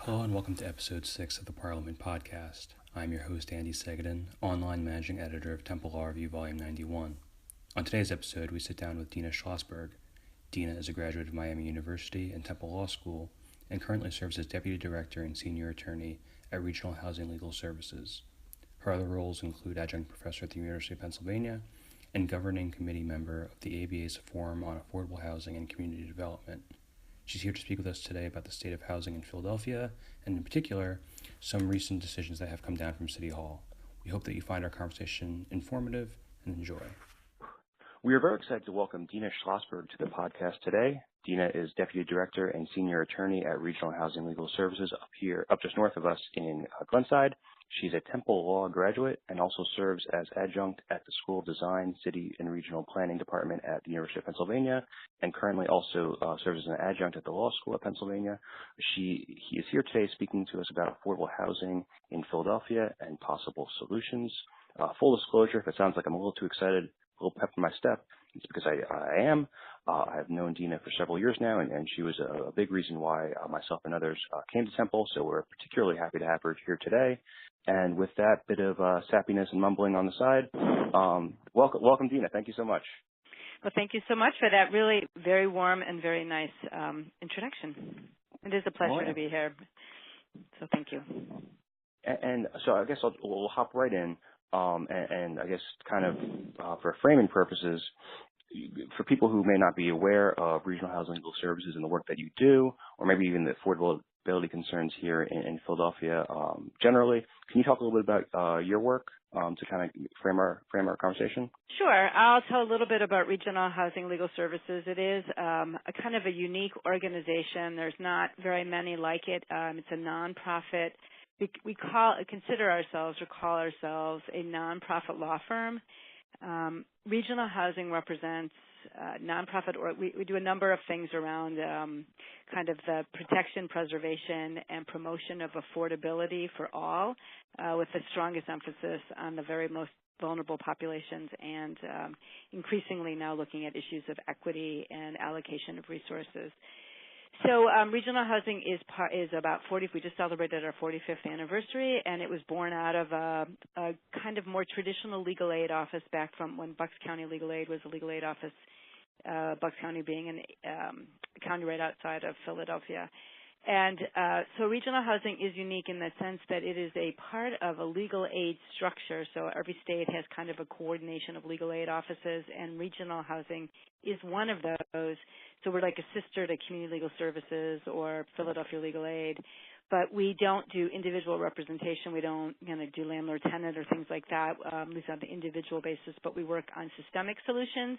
Hello and welcome to episode 6 of the Parliament Podcast. I'm your host Andy Segadin, online managing editor of Temple Law Review Volume 91. On today's episode, we sit down with Dina Schlossberg. Dina is a graduate of Miami University and Temple Law School and currently serves as Deputy Director and Senior Attorney at Regional Housing Legal Services. Her other roles include Adjunct Professor at the University of Pennsylvania and Governing Committee member of the ABA's Forum on Affordable Housing and Community Development. She's here to speak with us today about the state of housing in Philadelphia, and in particular, some recent decisions that have come down from City Hall. We hope that you find our conversation informative and enjoy. We are very excited to welcome Dina Schlossberg to the podcast today. Dina is Deputy Director and Senior Attorney at Regional Housing Legal Services up just north of us in Glenside. She's a Temple Law graduate and also serves as adjunct at the School of Design, City and Regional Planning Department at the University of Pennsylvania, and currently also serves as an adjunct at the Law School of Pennsylvania. He is here today speaking to us about affordable housing in Philadelphia and possible solutions. Full disclosure, if it sounds like I'm a little too excited, a little pep in my step, it's because I am. I have known Dina for several years now, and she was a big reason why myself and others came to Temple, so we're particularly happy to have her here today. And with that bit of sappiness and mumbling on the side, welcome, Dina. Thank you so much. Well, thank you so much for that really very warm and very nice introduction. It is a pleasure to be here, so thank you. And so I guess we'll hop right in, and I guess kind of for framing purposes, for people who may not be aware of Regional Housing Legal Services and the work that you do, or maybe even the affordability concerns here in Philadelphia generally, can you talk a little bit about your work to kind of frame our conversation? Sure. I'll tell a little bit about Regional Housing Legal Services. It is a kind of a unique organization. There's not very many like it. It's a nonprofit. We consider ourselves or call ourselves a nonprofit law firm. Regional Housing represents nonprofit, or we do a number of things around kind of the protection, preservation, and promotion of affordability for all, with the strongest emphasis on the very most vulnerable populations, and increasingly now looking at issues of equity and allocation of resources. So Regional Housing is about 40. We just celebrated our 45th anniversary, and it was born out of a kind of more traditional legal aid office back from when Bucks County Legal Aid was a legal aid office, Bucks County being a county right outside of Philadelphia. And so Regional Housing is unique in the sense that it is a part of a legal aid structure. So every state has kind of a coordination of legal aid offices, and Regional Housing is one of those. So we're like a sister to Community Legal Services or Philadelphia Legal Aid. But we don't do individual representation. We don't do landlord-tenant or things like that, at least on the individual basis. But we work on systemic solutions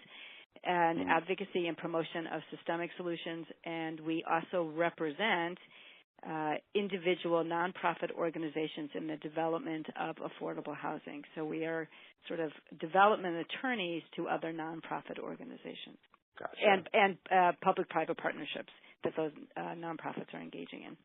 and advocacy and promotion of systemic solutions. And we also represent individual nonprofit organizations in the development of affordable housing. So we are sort of development attorneys to other nonprofit organizations. Gotcha. And public-private partnerships that those nonprofits are engaging in.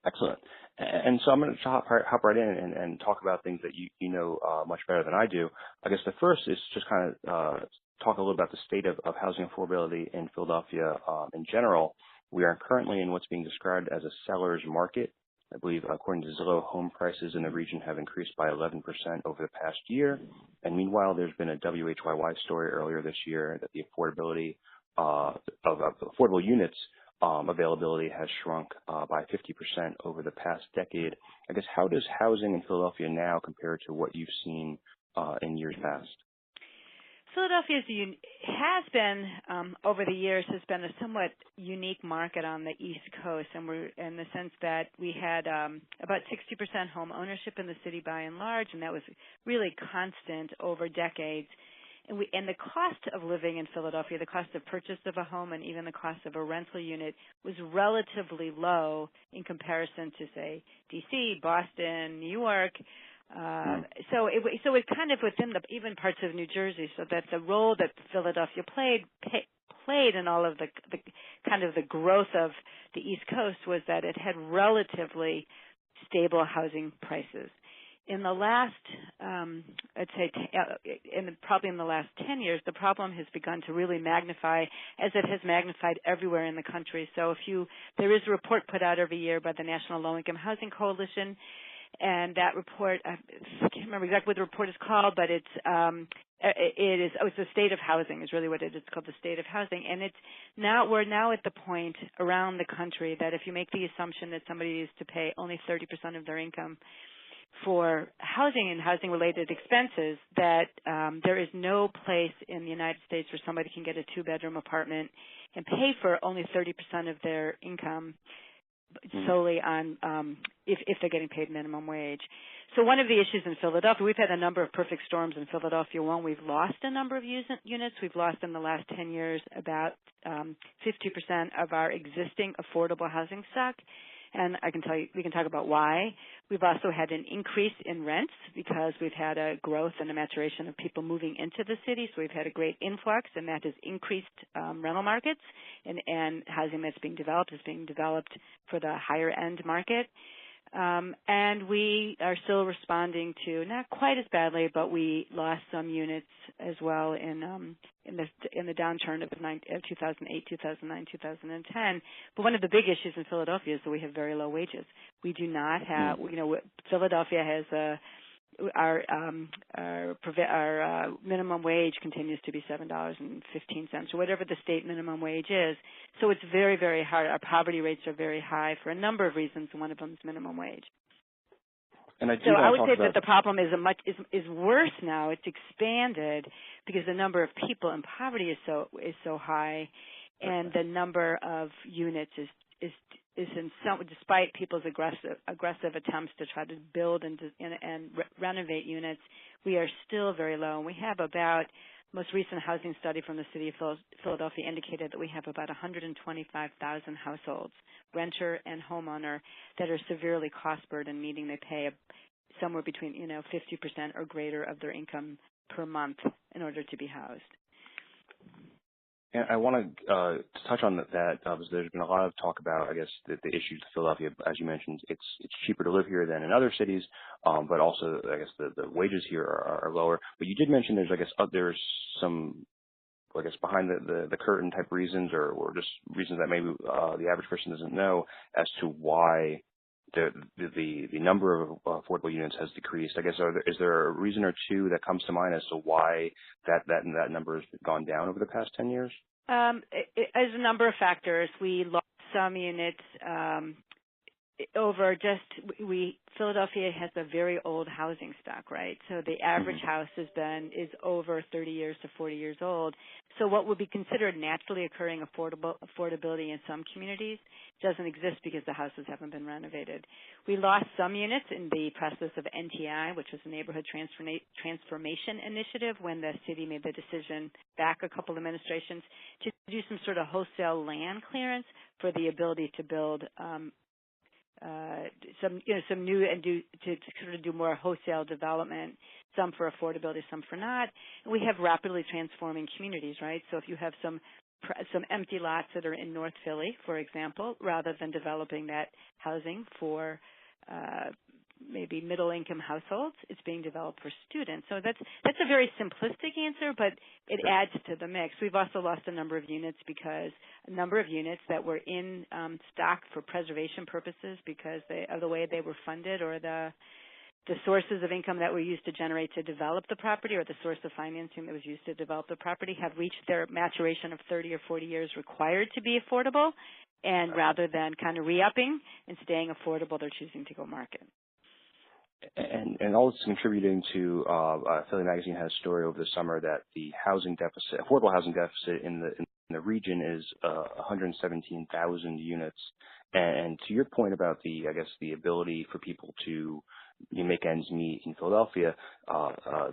Excellent. And so I'm going to hop right in and talk about things that you know much better than I do. I guess the first is just kind of talk a little about the state of housing affordability in Philadelphia in general. We are currently in what's being described as a seller's market. I believe, according to Zillow, home prices in the region have increased by 11% over the past year. And meanwhile, there's been a WHYY story earlier this year that the affordability of affordable units availability has shrunk by 50% over the past decade. I guess, how does housing in Philadelphia now compare to what you've seen in years past? Philadelphia has been, over the years, has been a somewhat unique market on the East Coast, and we're in the sense that we had about 60% home ownership in the city by and large, and that was really constant over decades. And the cost of living in Philadelphia, the cost of purchase of a home and even the cost of a rental unit was relatively low in comparison to, say, D.C., Boston, New York. So it kind of within the even parts of New Jersey, so that the role that Philadelphia played in all of the kind of the growth of the East Coast was that it had relatively stable housing prices. in the last, I'd say, probably in the last 10 years, the problem has begun to really magnify, as it has magnified everywhere in the country. So there is a report put out every year by the National Low Income Housing Coalition, and that report, I can't remember exactly what the report is called, but it's the state of housing is really what it is. It's called the state of housing, and we're now at the point around the country that if you make the assumption that somebody is to pay only 30% of their income for housing and housing-related expenses, that there is no place in the United States where somebody can get a two-bedroom apartment and pay for only 30% of their income solely on if they're getting paid minimum wage. So one of the issues in Philadelphia, we've had a number of perfect storms in Philadelphia. One, we've lost a number of units. We've lost in the last 10 years about 50% of our existing affordable housing stock. And I can tell you, we can talk about why. We've also had an increase in rents because we've had a growth and a maturation of people moving into the city. So we've had a great influx, and that has increased rental markets. And housing that's being developed is being developed for the higher end market. And we are still responding to, not quite as badly, but we lost some units as well in the downturn of 2008, 2009, 2010. But one of the big issues in Philadelphia is that we have very low wages. We do not have, Philadelphia has our minimum wage continues to be $7.15, or whatever the state minimum wage is. So it's very, very hard. Our poverty rates are very high for a number of reasons, and one of them is minimum wage. And I would say that the problem is worse now. It's expanded because the number of people in poverty is so high, and the number of units is in some, despite people's aggressive attempts to try to build and renovate units, we are still very low. And we have most recent housing study from the city of Philadelphia indicated that we have about 125,000 households, renter and homeowner, that are severely cost burdened, meaning they pay somewhere between 50% or greater of their income per month in order to be housed. And I want to touch on that because there's been a lot of talk about, I guess, the issues of Philadelphia. As you mentioned, it's cheaper to live here than in other cities, but also, I guess, the wages here are lower. But you did mention there's some, I guess, behind the curtain type reasons or just reasons that maybe the average person doesn't know as to why the number of affordable units has decreased. I guess, is there a reason or two that comes to mind as to why that number has gone down over the past 10 years? As a number of factors. We lost some units Philadelphia has a very old housing stock, right? So the average house is over 30 years to 40 years old. So what would be considered naturally occurring affordability in some communities doesn't exist because the houses haven't been renovated. We lost some units in the process of NTI, which was a neighborhood transformation initiative, when the city made the decision back a couple administrations to do some sort of wholesale land clearance for the ability to build some new and to sort of do more wholesale development, some for affordability, some for not. And we have rapidly transforming communities, right? So if you have some empty lots that are in North Philly, for example, rather than developing that housing for maybe middle-income households, it's being developed for students. So that's a very simplistic answer, but it adds to the mix. We've also lost a number of units because a number of units that were in stock for preservation purposes because of the way they were funded, or the sources of income that were used to generate to develop the property, or the source of financing that was used to develop the property, have reached their maturation of 30 or 40 years required to be affordable. And rather than kind of re-upping and staying affordable, they're choosing to go market. And all this is contributing to Philly Magazine had a story over the summer that the affordable housing deficit in the region is 117,000 units. And to your point about the ability for people to make ends meet in Philadelphia,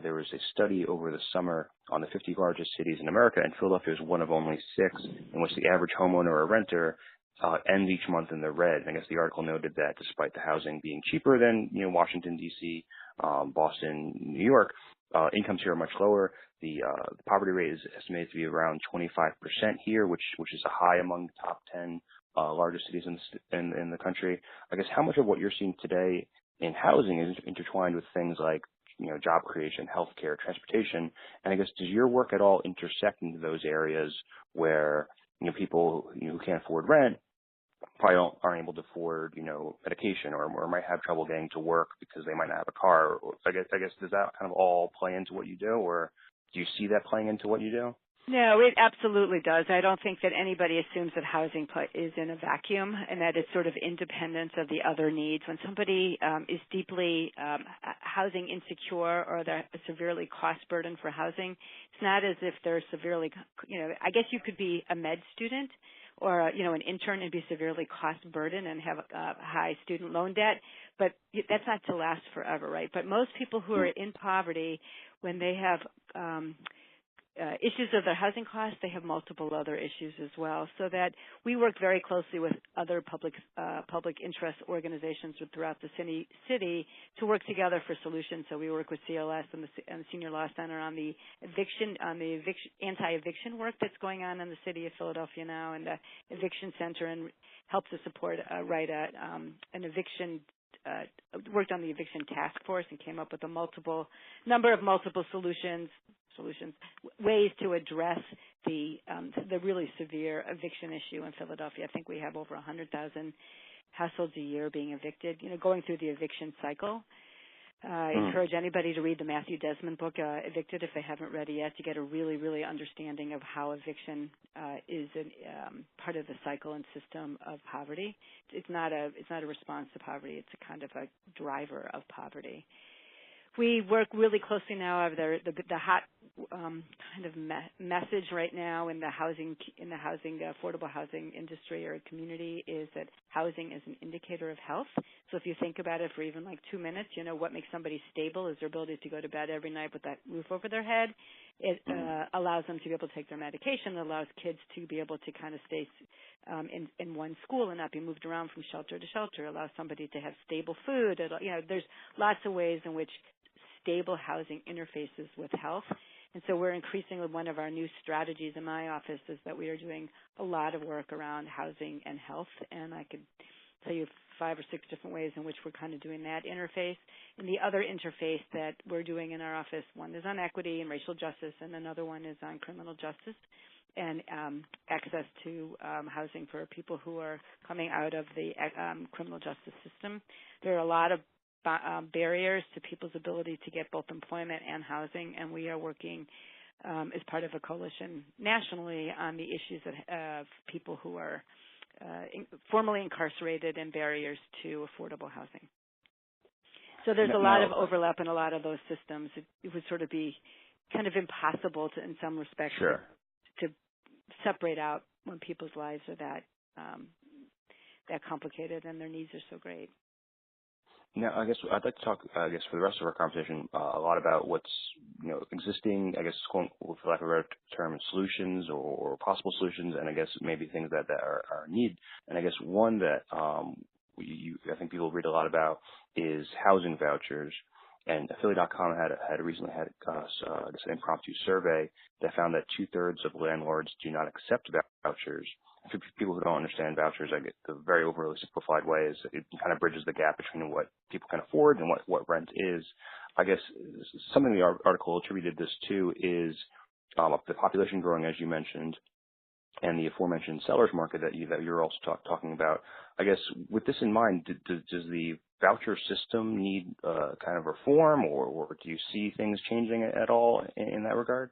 there was a study over the summer on the 50 largest cities in America, and Philadelphia is one of only 6 in which the average homeowner or renter ends each month in the red. And I guess the article noted that despite the housing being cheaper than Washington, D.C., Boston, New York, incomes here are much lower. The poverty rate is estimated to be around 25% here, which is a high among the top 10 largest cities in the country. I guess how much of what you're seeing today in housing is intertwined with things like, job creation, healthcare, transportation. And I guess, does your work at all intersect into those areas where, people who can't afford rent probably aren't able to afford, medication or might have trouble getting to work because they might not have a car? Or I guess does that kind of all play into what you do, or do you see that playing into what you do? No, it absolutely does. I don't think that anybody assumes that housing is in a vacuum and that it's sort of independent of the other needs. When somebody is deeply housing insecure or they're severely cost burdened for housing, it's not as if they're severely, I guess you could be a med student or, an intern and be severely cost burdened and have a high student loan debt, but that's not to last forever, right? But most people who are in poverty, when they have issues of their housing costs, they have multiple other issues as well. So that we work very closely with other public interest organizations throughout the city to work together for solutions. So we work with CLS and the Senior Law Center on the anti-eviction work that's going on in the city of Philadelphia now, and the Eviction Center, and helps to support an eviction. Worked on the eviction task force and came up with a number of multiple solutions, ways to address the really severe eviction issue in Philadelphia. I think we have over 100,000 households a year being evicted, going through the eviction cycle. I encourage anybody to read the Matthew Desmond book, Evicted, if they haven't read it yet, to get a really, really understanding of how eviction is part of the cycle and system of poverty. It's not a response to poverty. It's a kind of a driver of poverty. We work really closely now. The hot kind of message right now in the affordable housing industry or community is that housing is an indicator of health. So if you think about it for even like 2 minutes, what makes somebody stable is their ability to go to bed every night with that roof over their head. It allows them to be able to take their medication. It allows kids to be able to kind of stay in one school and not be moved around from shelter to shelter. It allows somebody to have stable food. There's lots of ways in which stable housing interfaces with health. And so we're increasingly, one of our new strategies in my office is that we are doing a lot of work around housing and health, and I could tell you 5 or 6 different ways in which we're kind of doing that interface. And the other interface that we're doing in our office, one is on equity and racial justice, and another one is on criminal justice and access to housing for people who are coming out of the criminal justice system. There are a lot of barriers to people's ability to get both employment and housing, and we are working as part of a coalition nationally on the issues of people who are formerly incarcerated and barriers to affordable housing. So there's a lot of overlap in a lot of those systems. It would sort of be kind of impossible to, in some respects, to separate out when people's lives are that complicated and their needs are so great. Now, I guess I'd like to talk, for the rest of our conversation, a lot about what's, existing, for lack of a better term, solutions or possible solutions, and I guess maybe things that are need. And I guess one that I think people read a lot about is housing vouchers. And Affiliate.com had recently had an impromptu survey that found that 2/3 of landlords do not accept vouchers. For people who don't understand vouchers, I get the very overly simplified way is it kind of bridges the gap between what people can afford and what rent is. I guess something the article attributed this to is the population growing, as you mentioned, and the aforementioned seller's market that you're also talking about. I guess with this in mind, does the voucher system need kind of reform, or do you see things changing at all in that regard?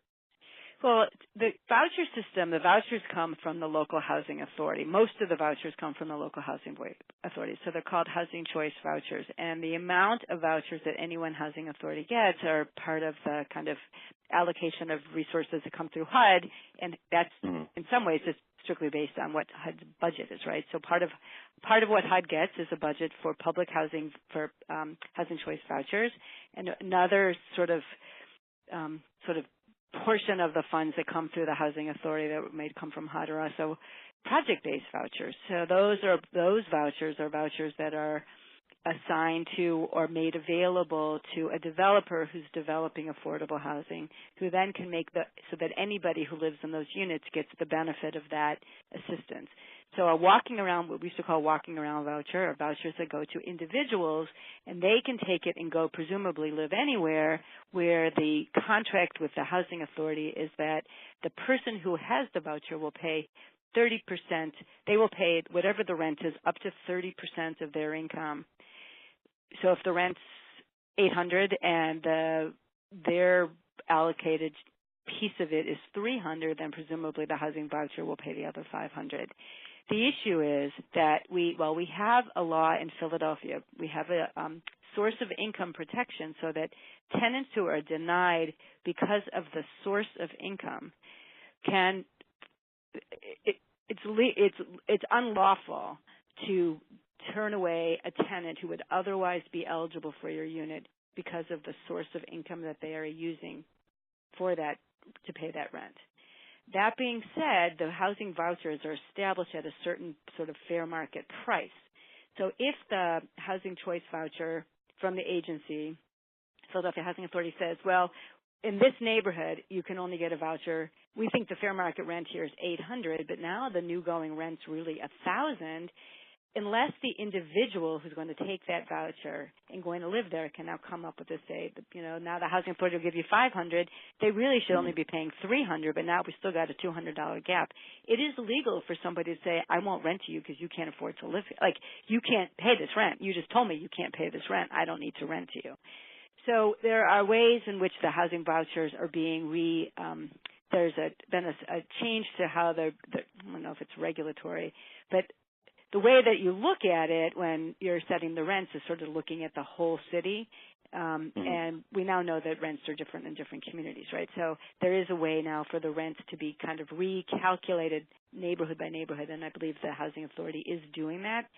Well, the voucher system, the vouchers come from the local housing authority. Most of the vouchers come from the local housing authority, so they're called housing choice vouchers. And the amount of vouchers that any one housing authority gets are part of the kind of allocation of resources that come through HUD, and that's in some ways just strictly based on what HUD's budget is, right? So part of what HUD gets is a budget for public housing for housing choice vouchers, and another sort of portion of the funds that come through the housing authority that may come from HUD are also project-based vouchers. So those vouchers are vouchers that are assigned to or made available to a developer who's developing affordable housing, who then can make so that anybody who lives in those units gets the benefit of that assistance. So what we used to call walking around voucher, or vouchers that go to individuals, and they can take it and go presumably live anywhere, where the contract with the housing authority is that the person who has the voucher will pay 30%. They will pay whatever the rent is, up to 30% of their income. So if the rent's $800 and their allocated piece of it is $300, then presumably the housing voucher will pay the other $500. The issue is that we have a law in Philadelphia. We have a source of income protection so that tenants who are denied because of the source of income it's unlawful to turn away a tenant who would otherwise be eligible for your unit because of the source of income that they are using for that to pay that rent. That being said, the housing vouchers are established at a certain sort of fair market price. So if the housing choice voucher from the agency, Philadelphia Housing Authority, says, well, in this neighborhood, you can only get a voucher. We think the fair market rent here is $800, but now the new going rent's really $1,000. Unless the individual who's going to take that voucher and going to live there can now come up with this, say, now the housing authority will give you $500, they really should only be paying $300, but now we still got a $200 gap. It is legal for somebody to say, I won't rent to you because you can't afford to live here. Like, you can't pay this rent. You just told me you can't pay this rent. I don't need to rent to you. So there are ways in which the housing vouchers are being there's been a change to how I don't know if it's regulatory, but the way that you look at it when you're setting the rents is sort of looking at the whole city, and we now know that rents are different in different communities, right? So there is a way now for the rents to be kind of recalculated neighborhood by neighborhood, and I believe the housing authority is doing that.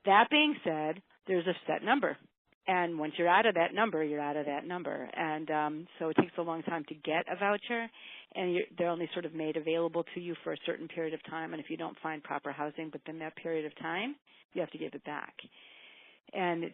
That being said, there's a set number, and once you're out of that number, you're out of that number, and so it takes a long time to get a voucher, and they're only sort of made available to you for a certain period of time, and if you don't find proper housing within that period of time, you have to give it back. And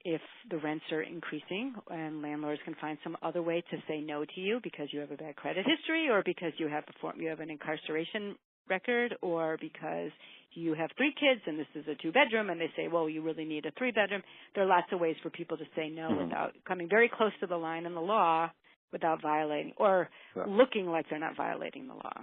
if the rents are increasing and landlords can find some other way to say no to you because you have a bad credit history or because you have an incarceration record or because you have 3 kids and this is a 2-bedroom and they say, well, you really need a 3-bedroom, there are lots of ways for people to say no without coming very close to the line in the law without violating or looking like they're not violating the law.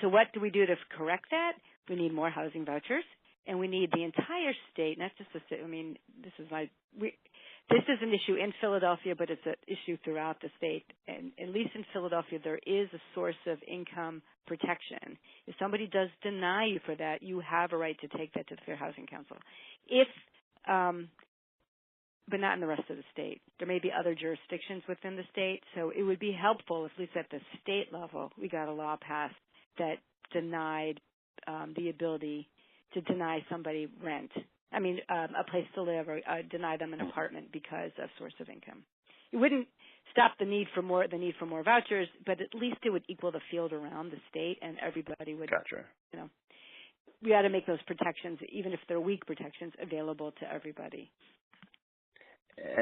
So what do we do to correct that? We need more housing vouchers, and we need the entire state, not just the state. I mean, this is an issue in Philadelphia, but it's an issue throughout the state. And at least in Philadelphia, there is a source of income protection. If somebody does deny you for that, you have a right to take that to the Fair Housing Council. But not in the rest of the state. There may be other jurisdictions within the state, so it would be helpful if at least at the state level we got a law passed that denied the ability to deny somebody rent. I mean, a place to live or deny them an apartment because of source of income. It wouldn't stop the need for more vouchers, but at least it would equal the field around the state, and everybody would. Gotcha. We ought to make those protections, even if they're weak protections, available to everybody.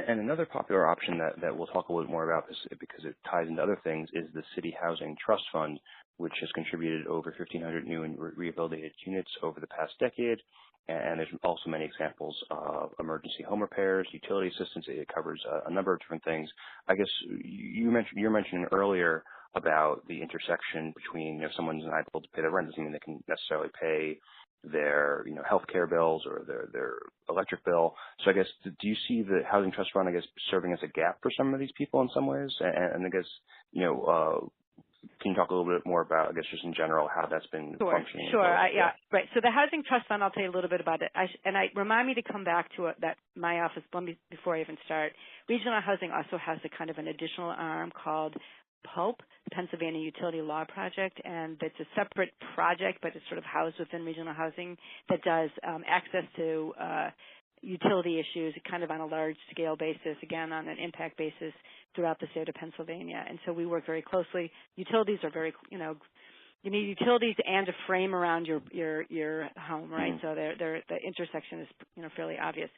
And another popular option that we'll talk a little bit more about because it ties into other things is the City Housing Trust Fund, which has contributed over 1,500 new and rehabilitated units over the past decade. And there's also many examples of emergency home repairs, utility assistance. It covers a number of different things. I guess you were mentioning earlier about the intersection between if someone's not able to pay their rent doesn't mean they can necessarily pay their health care bills or their electric bill. So I guess do you see the Housing Trust Fund serving as a gap for some of these people in some ways? And I guess can you talk a little bit more about, I guess, just in general, how that's been functioning? Sure. Right. So the Housing Trust Fund, I'll tell you a little bit about it. Remind me to come back to my office before I even start. Regional Housing also has a kind of an additional arm called PULP, the Pennsylvania Utility Law Project, and it's a separate project, but it's sort of housed within Regional Housing that does access to utility issues kind of on a large-scale basis, again, on an impact basis throughout the state of Pennsylvania. And so we work very closely. Utilities are very, you need utilities and a frame around your home, right? So the intersection is, fairly obvious.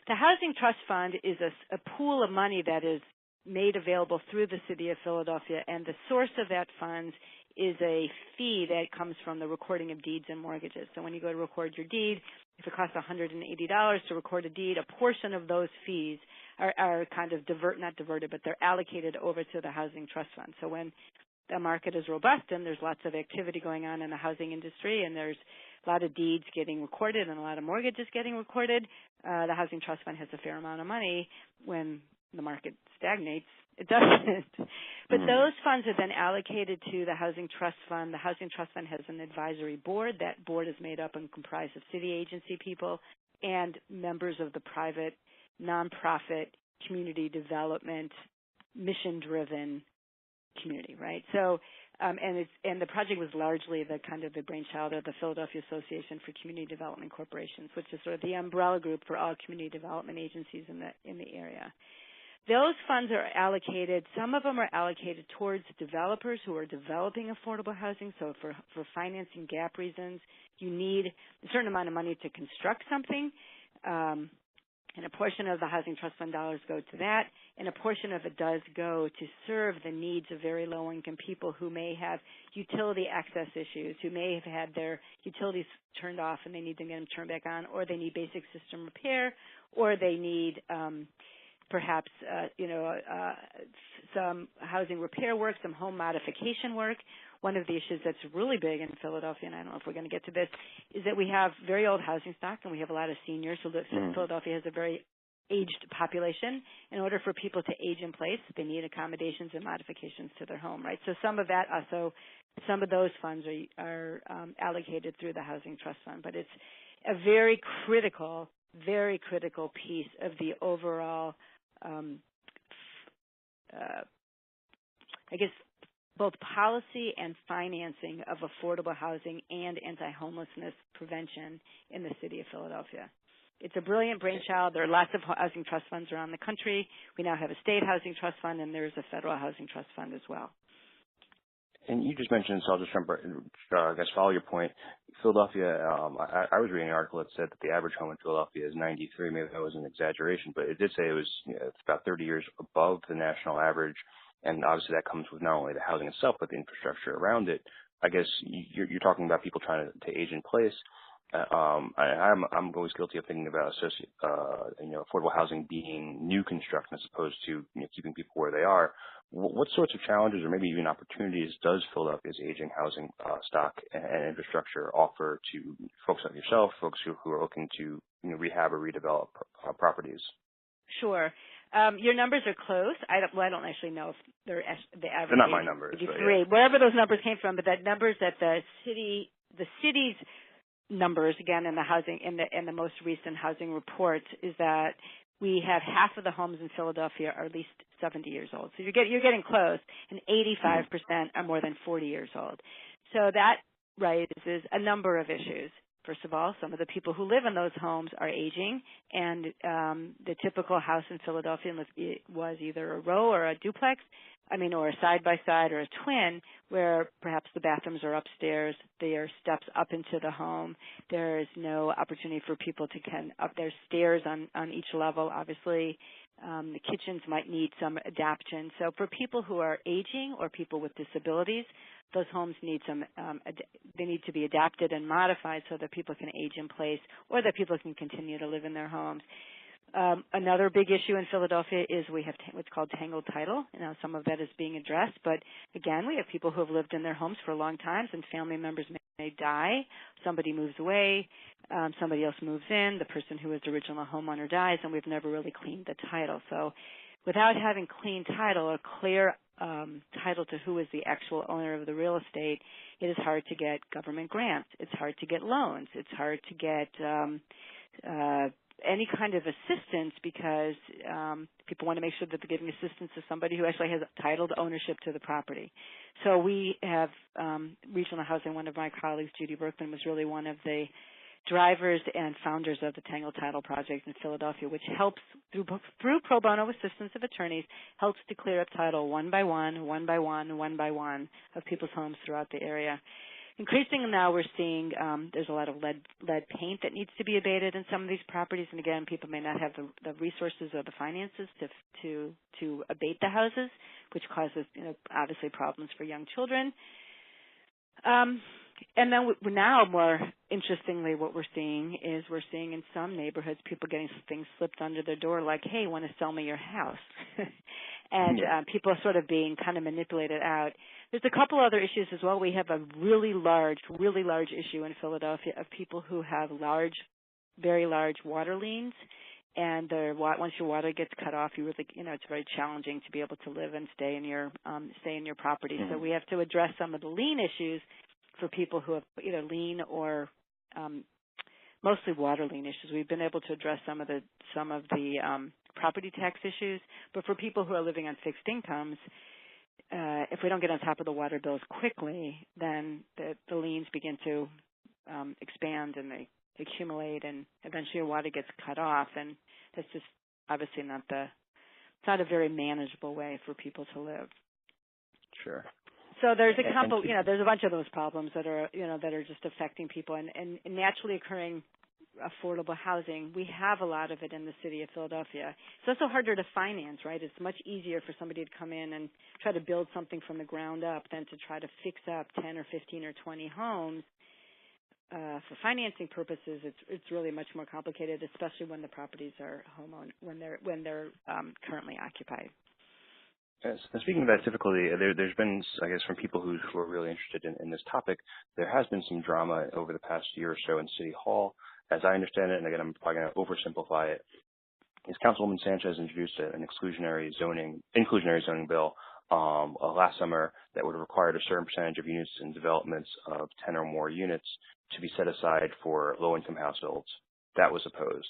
The Housing Trust Fund is a pool of money that is made available through the city of Philadelphia, and the source of that fund is a fee that comes from the recording of deeds and mortgages. So when you go to record your deed, if it costs $180 to record a deed, a portion of those fees are kind of not diverted, but they're allocated over to the housing trust fund. So when the market is robust and there's lots of activity going on in the housing industry and there's a lot of deeds getting recorded and a lot of mortgages getting recorded, the housing trust fund has a fair amount of money. When the market stagnates, it doesn't. But those funds are then allocated to the housing trust fund. The housing trust fund has an advisory board. That board is made up and comprised of city agency people and members of the private, nonprofit, community development, mission-driven community, right? So, and the project was largely the kind of the brainchild of the Philadelphia Association for Community Development Corporations, which is sort of the umbrella group for all community development agencies in the area. Those funds are allocated. Some of them are allocated towards developers who are developing affordable housing. So for financing gap reasons, you need a certain amount of money to construct something. And a portion of the Housing Trust Fund dollars go to that, and a portion of it does go to serve the needs of very low-income people who may have utility access issues, who may have had their utilities turned off and they need to get them turned back on, or they need basic system repair, or they need perhaps some housing repair work, some home modification work. One of the issues that's really big in Philadelphia, and I don't know if we're going to get to this, is that we have very old housing stock and we have a lot of seniors who live. Philadelphia has a very aged population. In order for people to age in place, they need accommodations and modifications to their home, right? So some of that also, some of those funds are allocated through the Housing Trust Fund, but it's a very critical piece of the overall, both policy and financing of affordable housing and anti-homelessness prevention in the city of Philadelphia. It's a brilliant brainchild. There are lots of housing trust funds around the country. We now have a state housing trust fund, and there's a federal housing trust fund as well. And you just mentioned, so I'll just follow your point. Philadelphia, I was reading an article that said that the average home in Philadelphia is 93. Maybe that was an exaggeration, but it did say it was it's about 30 years above the national average. And obviously that comes with not only the housing itself, but the infrastructure around it. I guess you're talking about people trying to age in place. I'm always guilty of thinking about affordable housing being new construction as opposed to keeping people where they are. What sorts of challenges or maybe even opportunities does Philadelphia's aging housing stock and infrastructure offer to folks like yourself, folks who are looking to rehab or redevelop properties? Sure. Your numbers are close. I don't actually know if they're the average. They're not my numbers. Three, wherever those numbers came from, but that numbers that the city's numbers again in the most recent housing reports is that we have half of the homes in Philadelphia are at least 70 years old. So you're getting close, and 85% are more than 40 years old. So that raises a number of issues. First of all, some of the people who live in those homes are aging, and the typical house in Philadelphia was either a row or a duplex, or a side-by-side or a twin, where perhaps the bathrooms are upstairs, there are steps up into the home, there is no opportunity for people to up their stairs on each level. Obviously, the kitchens might need some adaptation. So for people who are aging or people with disabilities, those homes need they need to be adapted and modified so that people can age in place or that people can continue to live in their homes. Another big issue in Philadelphia is we have what's called Tangled Title. Some of that is being addressed, but again, we have people who have lived in their homes for a long time, and family members may die. Somebody moves away, somebody else moves in, the person who was the original homeowner dies, and we've never really cleaned the title. So without having clean title, a clear title to who is the actual owner of the real estate, it is hard to get government grants. It's hard to get loans. It's hard to get any kind of assistance because people want to make sure that they're giving assistance to somebody who actually has titled ownership to the property. So we have Regional Housing. One of my colleagues, Judy Berkman, was really one of the drivers and founders of the Tangled Title project in Philadelphia, which helps through pro bono assistance of attorneys, helps to clear up title one by one of people's homes throughout the area. Increasingly now we're seeing there's a lot of lead paint that needs to be abated in some of these properties, and again, people may not have the resources or the finances to abate the houses, which causes obviously problems for young children. And then now, more interestingly, what we're seeing in some neighborhoods people getting things slipped under their door, like, "Hey, want to sell me your house?" And people are sort of being kind of manipulated out. There's a couple other issues as well. We have a really large issue in Philadelphia of people who have very large water liens, and once your water gets cut off, you really, it's very challenging to be able to live and stay in your property. Mm-hmm. So we have to address some of the lien issues for people who have either lien or mostly water lien issues. We've been able to address some of the property tax issues, but for people who are living on fixed incomes, if we don't get on top of the water bills quickly, then the liens begin to expand and they accumulate, and eventually your water gets cut off, and that's just obviously it's not a very manageable way for people to live. Sure. So there's a couple, there's a bunch of those problems that are just affecting people, and naturally occurring affordable housing. We have a lot of it in the city of Philadelphia. It's also harder to finance, right? It's much easier for somebody to come in and try to build something from the ground up than to try to fix up 10 or 15 or 20 homes. For financing purposes, it's really much more complicated, especially when the properties are when they're currently occupied. Yes. And speaking of that, typically there's been, I guess, from people who are really interested in this topic, there has been some drama over the past year or so in City Hall. As I understand it, and again, I'm probably going to oversimplify it, is Councilwoman Sanchez introduced an inclusionary zoning bill last summer that would have required a certain percentage of units in developments of 10 or more units to be set aside for low-income households. That was opposed.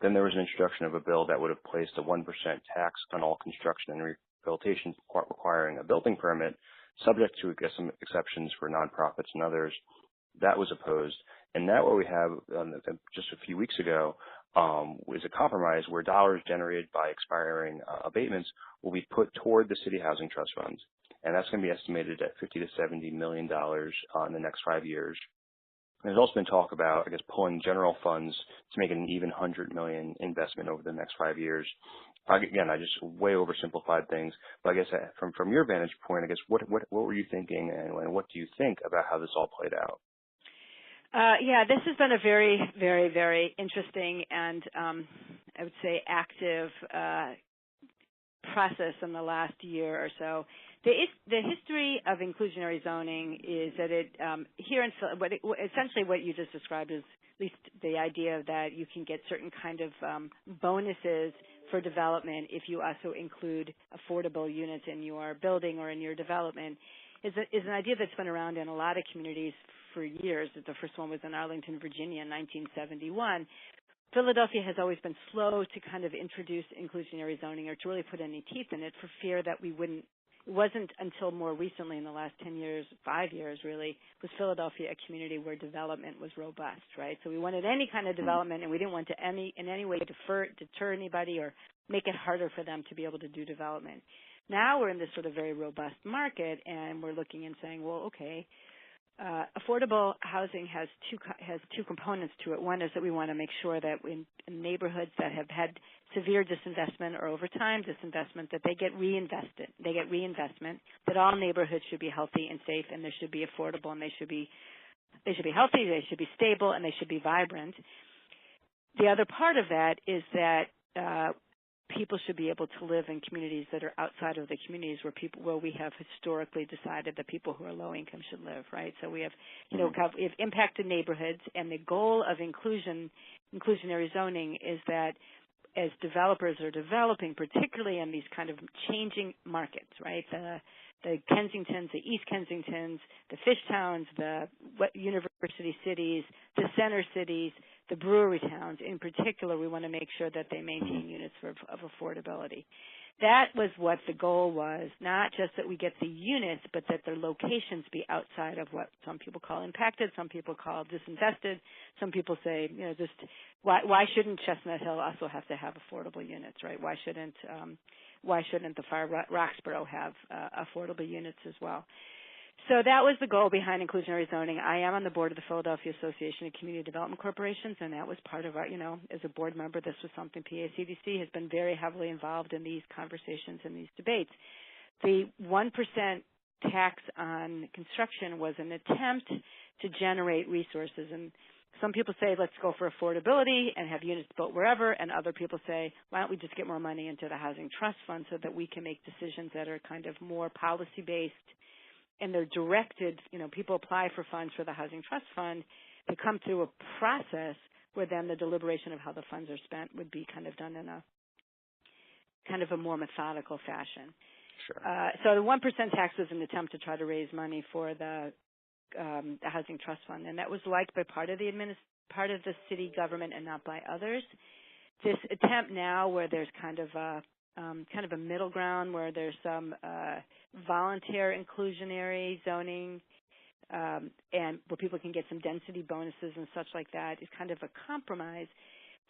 Then there was an introduction of a bill that would have placed a 1% tax on all construction and rehabilitation requiring a building permit, subject to, I guess, some exceptions for nonprofits and others. That was opposed. And now what we have just a few weeks ago is a compromise where dollars generated by expiring abatements will be put toward the city housing trust funds. And that's going to be estimated at $50 to $70 million in the next 5 years. There's also been talk about, I guess, pulling general funds to make it an even $100 million investment over the next 5 years. Again, I just way oversimplified things, but I guess from your vantage point, I guess what were you thinking, and what do you think about how this all played out? This has been a very, very, very interesting and I would say active process in the last year or so. The history of inclusionary zoning is that it essentially what you just described is at least the idea that you can get certain kind of bonuses for development if you also include affordable units in your building or in your development is an idea that's been around in a lot of communities for years. The first one was in Arlington, Virginia in 1971. Philadelphia has always been slow to kind of introduce inclusionary zoning or to really put any teeth in it for fear that we wouldn't. It wasn't until more recently in the last 10 years, 5 years really, was Philadelphia a community where development was robust, right? So we wanted any kind of development, and we didn't want to in any way deter anybody or make it harder for them to be able to do development. Now we're in this sort of very robust market, and we're looking and saying, well, okay, affordable housing has two components to it. One is that we want to make sure that in neighborhoods that have had severe disinvestment or over time disinvestment, that they get reinvested. They get reinvestment. That all neighborhoods should be healthy and safe, and they should be affordable, and they should be healthy. They should be stable, and they should be vibrant. The other part of that is that people should be able to live in communities that are outside of the communities where we have historically decided that people who are low income should live, right? So we have, we have impacted neighborhoods, and the goal of inclusionary zoning is that as developers are developing, particularly in these kind of changing markets, right? The Kensingtons, the East Kensingtons, the Fish Towns, the university cities, the center cities, the brewery towns in particular, we want to make sure that they maintain units of affordability. That was what the goal was, not just that we get the units, but that their locations be outside of what some people call impacted, some people call disinvested, some people say, just why shouldn't Chestnut Hill also have to have affordable units, right? Why shouldn't the Far Roxborough have affordable units as well? So that was the goal behind inclusionary zoning. I am on the board of the Philadelphia Association of Community Development Corporations, and that was part of our, as a board member, this was something PACDC has been very heavily involved in these conversations and these debates. The 1% tax on construction was an attempt to generate resources. And some people say, let's go for affordability and have units built wherever, and other people say, why don't we just get more money into the housing trust fund so that we can make decisions that are kind of more policy-based, and they're directed, people apply for funds for the housing trust fund. They come through a process where then the deliberation of how the funds are spent would be kind of done in a kind of a more methodical fashion. Sure. So the 1% tax was an attempt to try to raise money for the housing trust fund, and that was liked by part of the city government and not by others. This attempt now, where there's kind of a middle ground, where there's some voluntary inclusionary zoning, and where people can get some density bonuses and such like that, is kind of a compromise.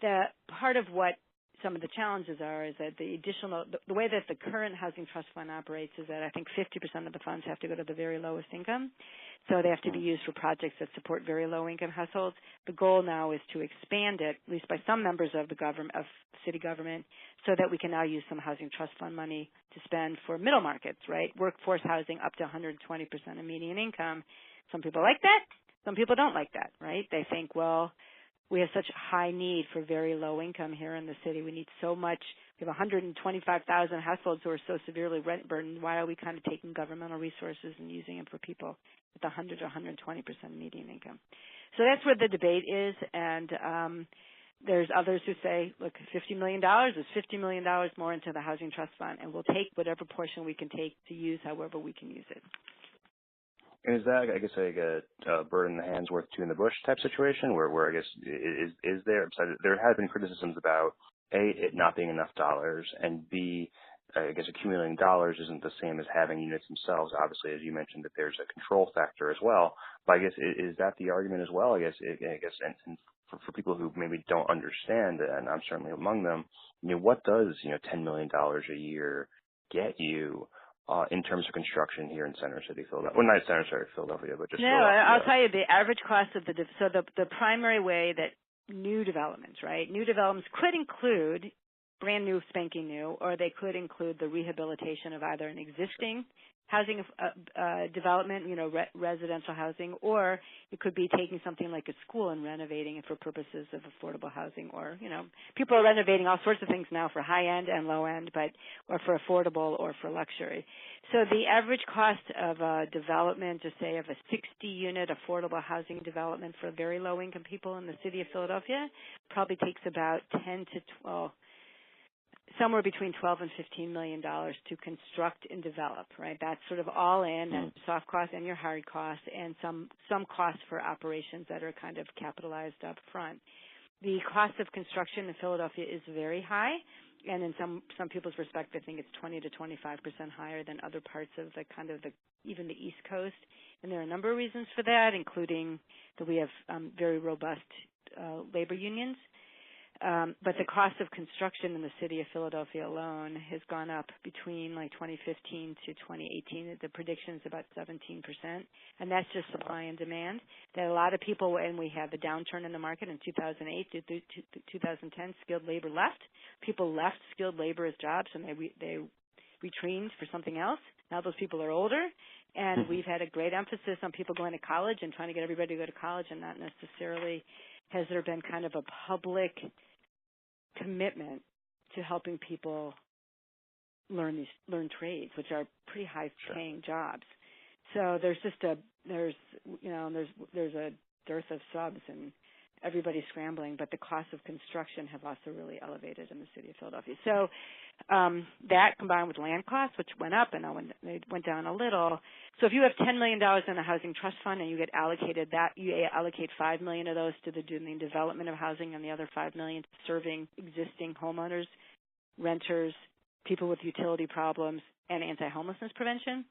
That part of what some of the challenges are is that the way that the current housing trust fund operates is that I think 50% of the funds have to go to the very lowest income. So they have to be used for projects that support very low income households. The goal now is to expand it, at least by some members of the government, of city government, so that we can now use some housing trust fund money to spend for middle markets, right? Workforce housing up to 120% of median income. Some people like that. Some people don't like that, right? They think, well, we have such high need for very low income here in the city. We need so much. We have 125,000 households who are so severely rent burdened. Why are we kind of taking governmental resources and using them for people with 100 or 120% median income? So that's where the debate is. And there's others who say, look, $50 million is $50 million more into the housing trust fund, and we'll take whatever portion we can take to use however we can use it. And is that, I guess, like a bird in the hand's worth two in the bush type situation, where I guess is there have been criticisms about A, it not being enough dollars, and B, I guess accumulating dollars isn't the same as having units themselves. Obviously, as you mentioned, that there's a control factor as well. But I guess is that the argument as well? I guess, and for people who maybe don't understand, and I'm certainly among them, what does $10 million a year get you? In terms of construction here in Center City, Philadelphia. Well, not Center City, Philadelphia, but just Philadelphia. I'll tell you the average cost of the primary way that new developments, right? New developments could include brand new, spanking new, or they could include the rehabilitation of either an existing housing development, residential housing, or it could be taking something like a school and renovating it for purposes of affordable housing, or, people are renovating all sorts of things now for high end and low end, or for affordable or for luxury. So the average cost of a development, just say of a 60-unit affordable housing development for very low income people in the city of Philadelphia, probably takes about 10 to 12, somewhere between $12 and $15 million to construct and develop, right? That's sort of all in, soft costs and your hard costs, and some costs for operations that are kind of capitalized up front. The cost of construction in Philadelphia is very high, and in some people's respect, I think it's 20 to 25% higher than other parts of even the East Coast. And there are a number of reasons for that, including that we have very robust labor unions. But the cost of construction in the city of Philadelphia alone has gone up between 2015 to 2018. The prediction is about 17%, and that's just supply and demand. That a lot of people, and we had the downturn in the market in 2008 to 2010, skilled labor left. People left skilled labor as jobs, and they retrained for something else. Now those people are older, and we've had a great emphasis on people going to college and trying to get everybody to go to college, and not necessarily has there been kind of a public commitment to helping people learn trades, which are pretty high-paying jobs. So there's a dearth of subs, and everybody's scrambling. But the costs of construction have also really elevated in the city of Philadelphia. So that combined with land costs, which went up, and they went down a little. So if you have $10 million in a housing trust fund and you get allocated that, you allocate $5 million of those to doing the development of housing, and the other $5 million to serving existing homeowners, renters, people with utility problems, and anti-homelessness prevention.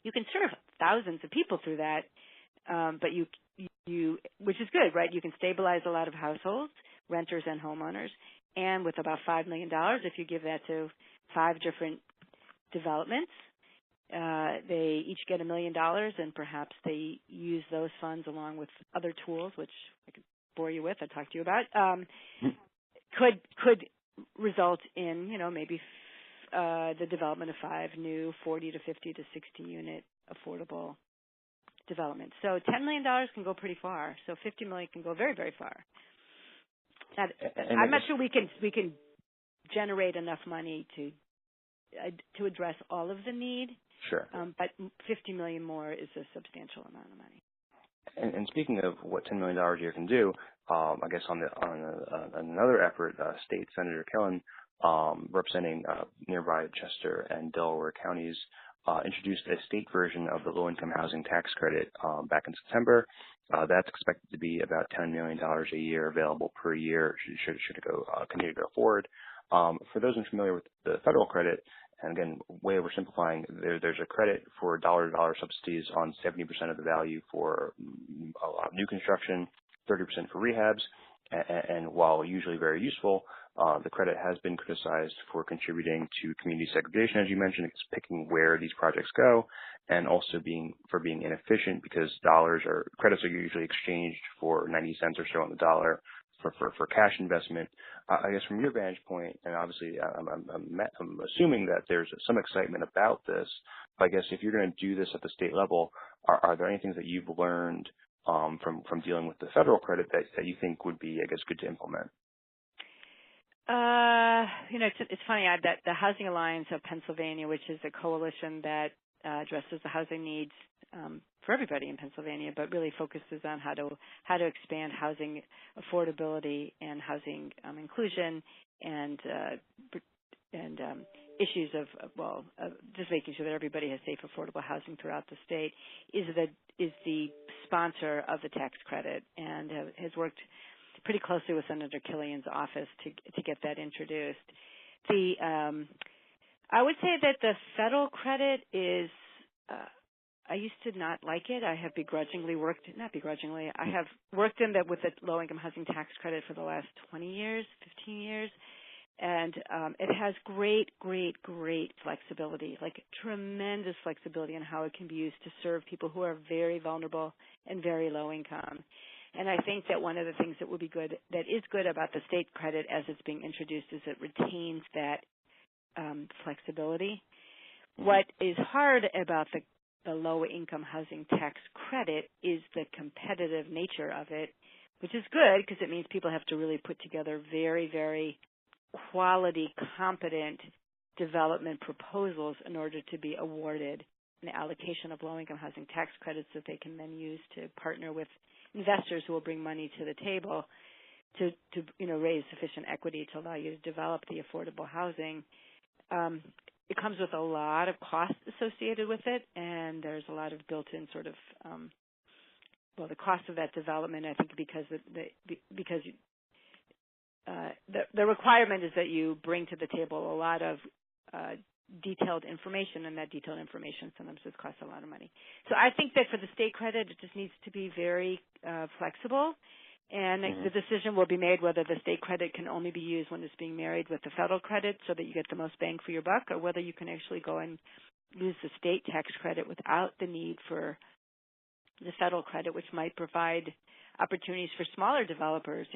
You can serve thousands of people through that, but you, which is good, right? You can stabilize a lot of households, renters and homeowners, and with about $5 million, if you give that to 5 different developments, they each get $1 million, and perhaps they use those funds along with other tools, which I could bore you with, I talked to you about, could result in, maybe the development of 5 new 40 to 50 to 60 unit affordable development. So $10 million can go pretty far. So $50 million can go very, very far. I'm not sure we can generate enough money to address all of the need. Sure. But $50 million more is a substantial amount of money. And speaking of what $10 million a year can do, I guess on another effort, State Senator Kellen, representing nearby Chester and Delaware counties, introduced a state version of the low-income housing tax credit back in September. That's expected to be about $10 million a year available per year should it continue to go forward. For those unfamiliar with the federal credit, and again, way oversimplifying, there's a credit for dollar-to-dollar subsidies on 70% of the value for new construction, 30% for rehabs, and while usually very useful, the credit has been criticized for contributing to community segregation, as you mentioned. It's picking where these projects go, and also being inefficient because credits are usually exchanged for 90 cents or so on the dollar for cash investment. I guess from your vantage point, and obviously I'm assuming that there's some excitement about this, but I guess if you're going to do this at the state level, are there any things that you've learned from dealing with the federal credit that you think would be, I guess, good to implement? It's funny that the Housing Alliance of Pennsylvania, which is a coalition that addresses the housing needs for everybody in Pennsylvania, but really focuses on how to expand housing affordability and housing inclusion and issues of just making sure that everybody has safe, affordable housing throughout the state, is the sponsor of the tax credit and has worked pretty closely with Senator Killian's office to get that introduced. I would say that the federal credit is. I used to not like it. I have I have worked in that with the low-income housing tax credit for the last 20 years, 15 years, and it has great flexibility, like tremendous flexibility in how it can be used to serve people who are very vulnerable and very low income. And I think that one of the things that is good about the state credit as it's being introduced is it retains that flexibility. What is hard about the low-income housing tax credit is the competitive nature of it, which is good because it means people have to really put together very, very quality, competent development proposals in order to be awarded an allocation of low-income housing tax credits that they can then use to partner with investors who will bring money to the table to raise sufficient equity to allow you to develop the affordable housing. It comes with a lot of costs associated with it, and there's a lot of built-in sort of the cost of that development. I think because the requirement is that you bring to the table a lot of detailed information, and that detailed information sometimes just costs a lot of money. So I think that for the state credit, it just needs to be very flexible. And the decision will be made whether the state credit can only be used when it's being married with the federal credit so that you get the most bang for your buck, or whether you can actually go and use the state tax credit without the need for the federal credit, which might provide opportunities for smaller developers.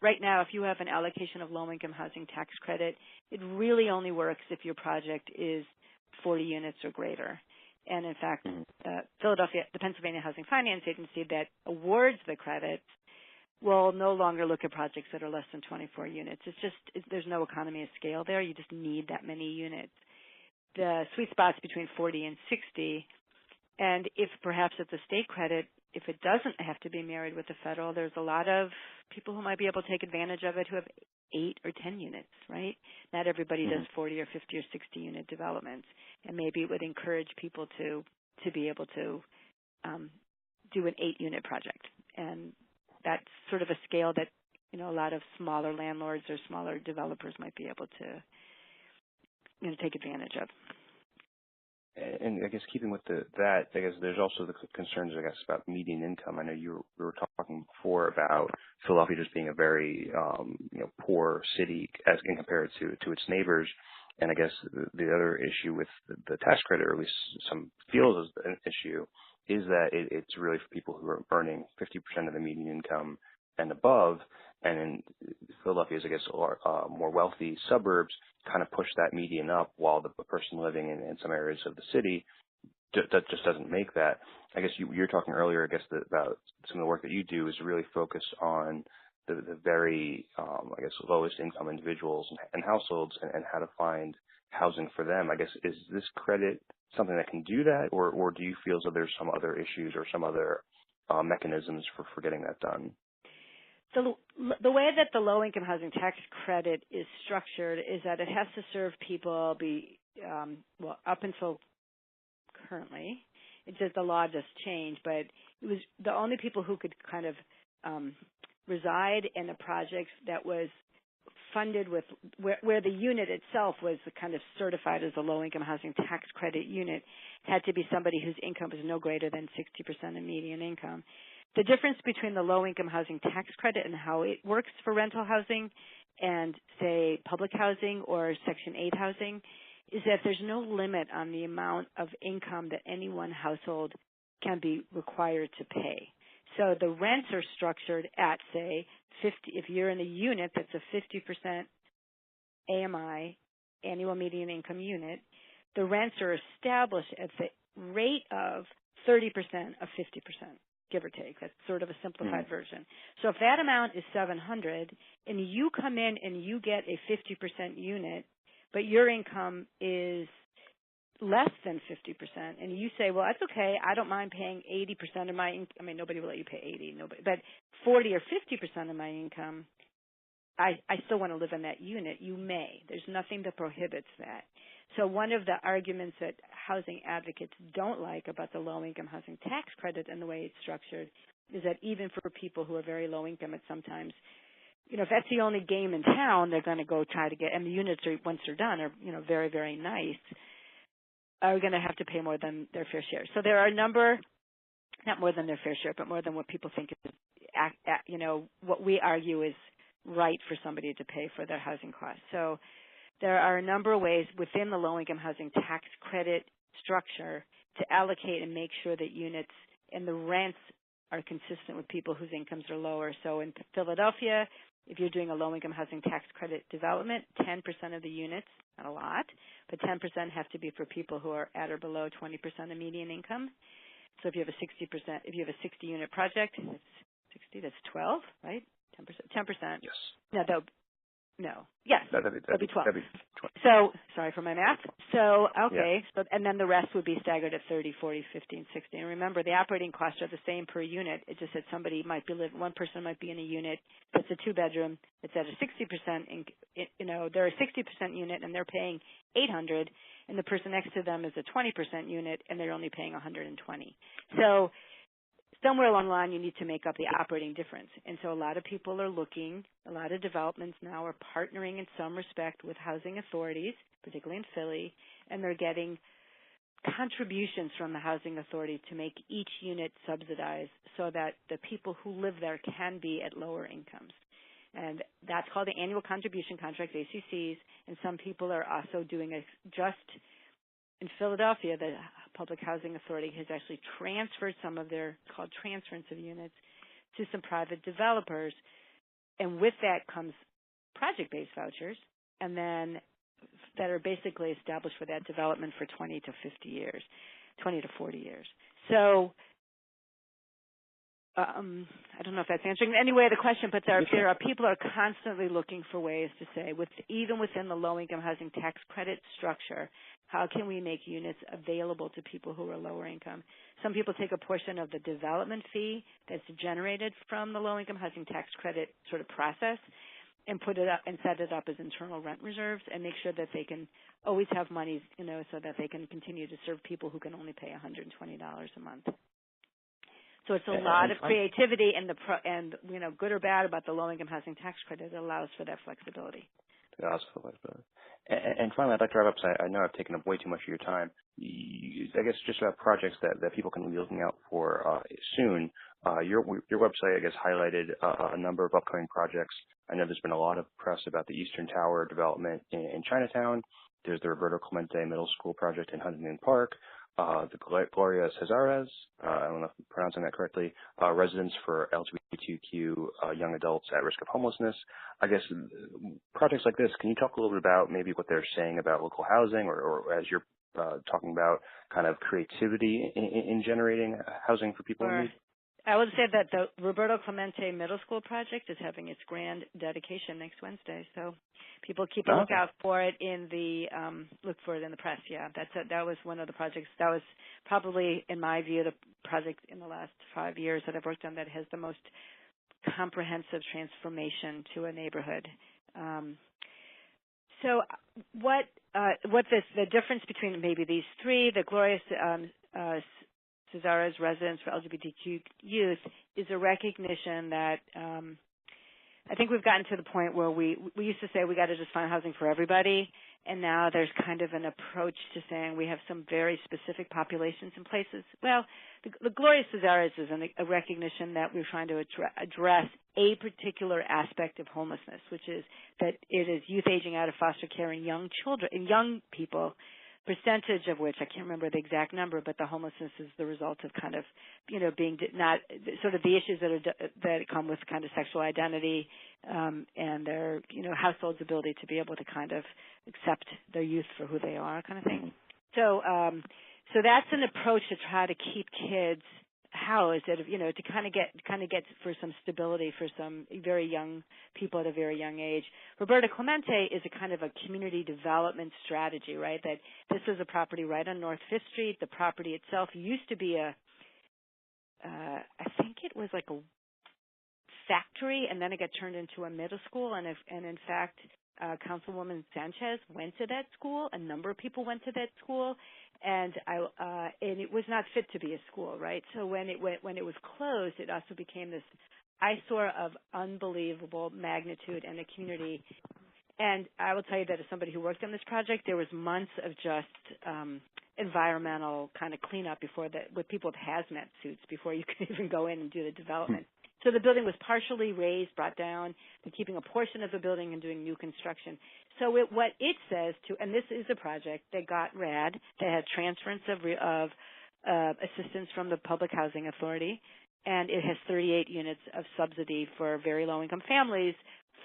Right now, if you have an allocation of low-income housing tax credit, it really only works if your project is 40 units or greater. And in fact, the Pennsylvania Housing Finance Agency that awards the credit will no longer look at projects that are less than 24 units. There's no economy of scale there. You just need that many units. The sweet spot's between 40 and 60. And if perhaps at the state credit, if it doesn't have to be married with the federal, there's a lot of people who might be able to take advantage of it who have 8 or 10 units, right? Not everybody does 40 or 50 or 60 unit developments. And maybe it would encourage people to be able to do an 8-unit project. And that's sort of a scale that, a lot of smaller landlords or smaller developers might be able to, take advantage of. And I guess keeping with that, I guess there's also the concerns, I guess, about median income. I know we were talking before about Philadelphia just being a very, poor city as in compared to its neighbors. And I guess the other issue with the tax credit, or at least some feels as an issue, is that it's really for people who are earning 50% of the median income and above. And in Philadelphia's, I guess, more wealthy suburbs kind of push that median up, while the person living in some areas of the city that just doesn't make that. I guess you were talking earlier, I guess, about some of the work that you do is really focused on the very, I guess, lowest income individuals and households and how to find housing for them. I guess, is this credit something that can do that, or do you feel as though there's some other issues or some other mechanisms for getting that done? The way that the low-income housing tax credit is structured is that it has to serve people up until currently. It's just the law just changed, but it was the only people who could kind of reside in a project that was funded with where the unit itself was kind of certified as a low-income housing tax credit unit had to be somebody whose income was no greater than 60% of median income. The difference between the low-income housing tax credit and how it works for rental housing and, say, public housing or Section 8 housing is that there's no limit on the amount of income that any one household can be required to pay. So the rents are structured at, say, 50. If you're in a unit that's a 50% AMI, annual median income unit, the rents are established at the rate of 30% of 50%, give or take. That's sort of a simplified version. So if that amount is $700 and you come in and you get a 50% unit, but your income is less than 50%, and you say, well, that's okay, I don't mind paying 80% of my income. I mean, nobody will let you pay 80, nobody, but 40 or 50% of my income, I still want to live in that unit. You may. There's nothing that prohibits that. So one of the arguments that housing advocates don't like about the low-income housing tax credit and the way it's structured is that even for people who are very low income, it's sometimes, if that's the only game in town, they're going to go try to get, and the units are, once they're done, are, very, very nice, are going to have to pay more than their fair share. So there are a number, not more than their fair share, but more than what people think is, what we argue is right for somebody to pay for their housing costs. So there are a number of ways within the low-income housing tax credit structure to allocate and make sure that units and the rents are consistent with people whose incomes are lower. So in Philadelphia, if you're doing a low-income housing tax credit development, 10% of the units, not a lot, but 10% have to be for people who are at or below 20% of median income. So if you have a 60-unit project, that's 12, right? 10%. Yes. Yes. That'd be 12. So, sorry for my math. So, okay. Yeah. So, and then the rest would be staggered at 30, 40, 50, and 60. And remember, the operating costs are the same per unit. It's just that one person might be in a unit that's a two-bedroom. It's at a 60%, they're a 60% unit and they're paying $800, and the person next to them is a 20% unit and they're only paying $120. So, somewhere along the line, you need to make up the operating difference. And so a lot of people are a lot of developments now are partnering in some respect with housing authorities, particularly in Philly, and they're getting contributions from the housing authority to make each unit subsidized so that the people who live there can be at lower incomes. And that's called the annual contribution contracts, ACCs, and some people are also doing in Philadelphia, the Public Housing Authority has actually transferred some of their, called transference of units, to some private developers. And with that comes project-based vouchers, and then that are basically established for that development for 20 to 40 years. So I don't know if that's answering any way the question, but there are people are constantly looking for ways to say, even within the low-income housing tax credit structure, how can we make units available to people who are lower income? Some people take a portion of the development fee that's generated from the low-income housing tax credit sort of process and put it up and set it up as internal rent reserves and make sure that they can always have money, so that they can continue to serve people who can only pay $120 a month. So it's a lot of creativity and good or bad about the low-income housing tax credit. It allows for that flexibility. And finally, I'd like to wrap up, because I know I've taken up way too much of your time. I guess just about projects that people can be looking out for soon. Your website, I guess, highlighted a number of upcoming projects. I know there's been a lot of press about the Eastern Tower development in Chinatown. There's the Roberto Clemente Middle School project in Huntington Park. The Gloria Cesares, I don't know if I'm pronouncing that correctly, residence for LGBTQ young adults at risk of homelessness. I guess projects like this, can you talk a little bit about maybe what they're saying about local housing or as you're talking about kind of creativity in generating housing for people in need? I would say that the Roberto Clemente Middle School project is having its grand dedication next Wednesday, so people keep a lookout for it in the look for it in the press. Yeah, that was one of the projects. That was probably, in my view, the project in the last 5 years that I've worked on that has the most comprehensive transformation to a neighborhood. So what the difference between maybe these three, the Glorious Cesare's residence for LGBTQ youth, is a recognition that I think we've gotten to the point where we used to say we got to just find housing for everybody, and now there's kind of an approach to saying we have some very specific populations in places. Well, the Glorious Cesare's is a recognition that we're trying to address a particular aspect of homelessness, which is that it is youth aging out of foster care in young children, in young people, percentage of which I can't remember the exact number, but the homelessness is the result of kind of, being not sort of the issues that come with kind of sexual identity and their, household's ability to be able to kind of accept their youth for who they are, kind of thing. So that's an approach to try to keep kids housed, to kind of get for some stability for some very young people at a very young age. Roberto Clemente is a kind of a community development strategy, right? That this is a property right on North Fifth Street. The property itself used to be I think it was like a factory, and then it got turned into a middle school. And in fact, Councilwoman Sanchez went to that school. A number of people went to that school. And it was not fit to be a school, right? So when it was closed, it also became this eyesore of unbelievable magnitude in the community. And I will tell you that as somebody who worked on this project, there was months of just environmental kind of cleanup with people with hazmat suits before you could even go in and do the development. So the building was partially razed, brought down. They're keeping a portion of the building and doing new construction. So what it says and this is a project that got RAD, that had transference of assistance from the Public Housing Authority, and it has 38 units of subsidy for very low-income families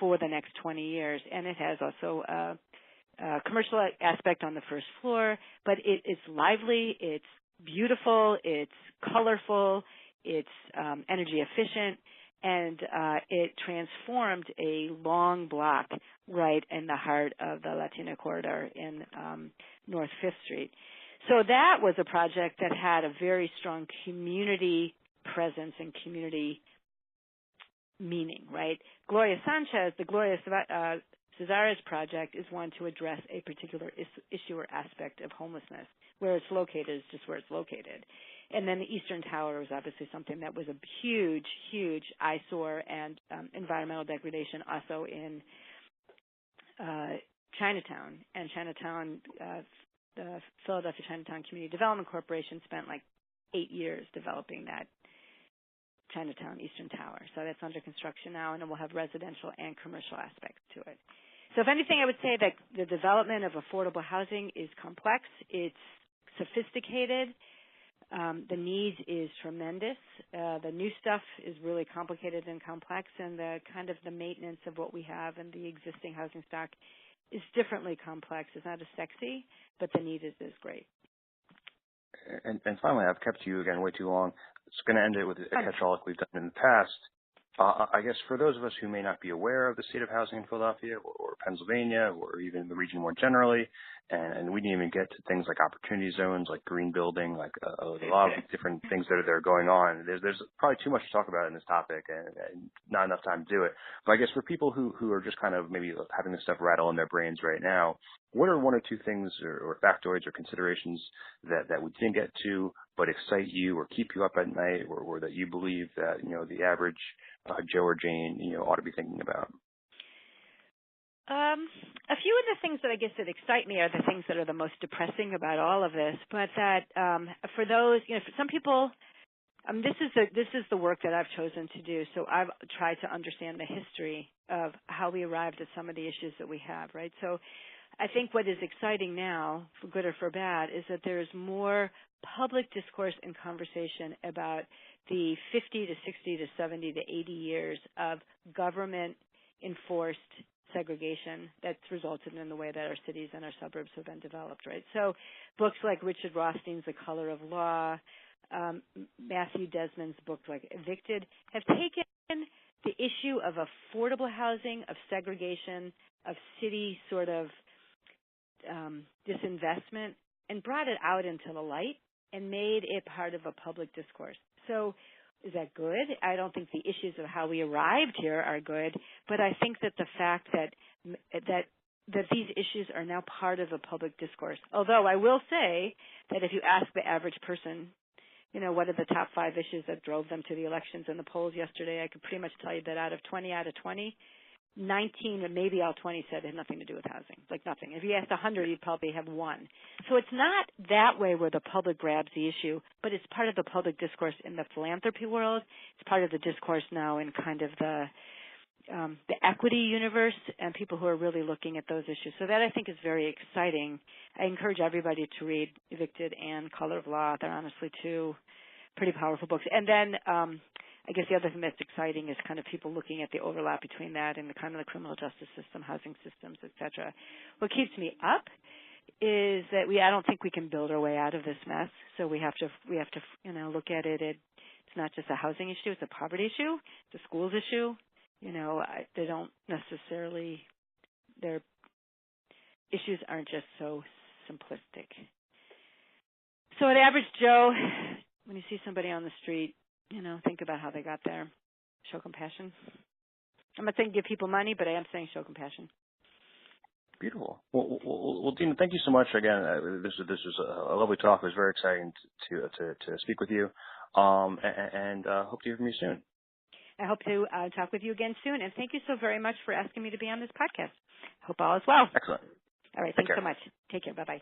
for the next 20 years. And it has also a commercial aspect on the first floor, but it's lively, it's beautiful, it's colorful, it's energy efficient, and it transformed a long block right in the heart of the Latina corridor in North Fifth Street. So that was a project that had a very strong community presence and community meaning, right? Gloria Sanchez, the Gloria Cesare's project, is one to address a particular issue or aspect of homelessness. Where it's located is just where it's located. And then the Eastern Tower was obviously something that was a huge, huge eyesore and environmental degradation also in Chinatown. And Chinatown, the Philadelphia Chinatown Community Development Corporation spent like 8 years developing that Chinatown Eastern Tower. So that's under construction now, and it will have residential and commercial aspects to it. So if anything, I would say that the development of affordable housing is complex. It's sophisticated. The need is tremendous. The new stuff is really complicated and complex, and the kind of the maintenance of what we have and the existing housing stock is differently complex. It's not as sexy, but the need is great. And finally, I've kept you again way too long. It's going to end it with a catch-all like we've done in the past. I guess for those of us who may not be aware of the state of housing in Philadelphia or Pennsylvania or even the region more generally, and we didn't even get to things like opportunity zones, like green building, like a lot of different things that are going on. There's probably too much to talk about in this topic and not enough time to do it. But I guess for people who are just kind of maybe having this stuff rattle in their brains right now, what are one or two things or factoids or considerations that we didn't get to but excite you or keep you up at night or that you believe that, the average Joe or Jane, ought to be thinking about? A few of the things that I guess that excite me are the things that are the most depressing about all of this, but that for those, for some people, this is the work that I've chosen to do. So I've tried to understand the history of how we arrived at some of the issues that we have, right? So I think what is exciting now, for good or for bad, is that there's more public discourse and conversation about the 50 to 60 to 70 to 80 years of government-enforced segregation that's resulted in the way that our cities and our suburbs have been developed, right? So books like Richard Rothstein's The Color of Law, Matthew Desmond's book like Evicted have taken the issue of affordable housing, of segregation, of city sort of disinvestment, and brought it out into the light and made it part of a public discourse. So is that good? I don't think the issues of how we arrived here are good, but I think that the fact that these issues are now part of the public discourse. Although I will say that if you ask the average person, you know, what are the top 5 issues that drove them to the elections and the polls yesterday, I could pretty much tell you that out of 20, 19 and maybe all 20 said it had nothing to do with housing, like nothing. If you asked 100, you'd probably have 1. So it's not that way where the public grabs the issue, but it's part of the public discourse in the philanthropy world. It's part of the discourse now in kind of the equity universe and people who are really looking at those issues. So that I think is very exciting. I encourage everybody to read Evicted and Color of Law. They're honestly 2 pretty powerful books. And then I guess the other thing that's exciting is kind of people looking at the overlap between that and the kind of the criminal justice system, housing systems, et cetera. What keeps me up is that I don't think we can build our way out of this mess. So we have to you know, look at it. It's not just a housing issue; it's a poverty issue, it's a schools issue. You know, they don't necessarily, their issues aren't just so simplistic. So an average Joe, when you see somebody on the street, you know, think about how they got there. Show compassion. I'm not saying give people money, but I am saying show compassion. Beautiful. Well, Dina, thank you so much again. This was a lovely talk. It was very exciting to speak with you, and hope to hear from you soon. I hope to talk with you again soon, and thank you so very much for asking me to be on this podcast. Hope all is well. Excellent. All right. Take Thanks care. so much. Take care. Bye-bye.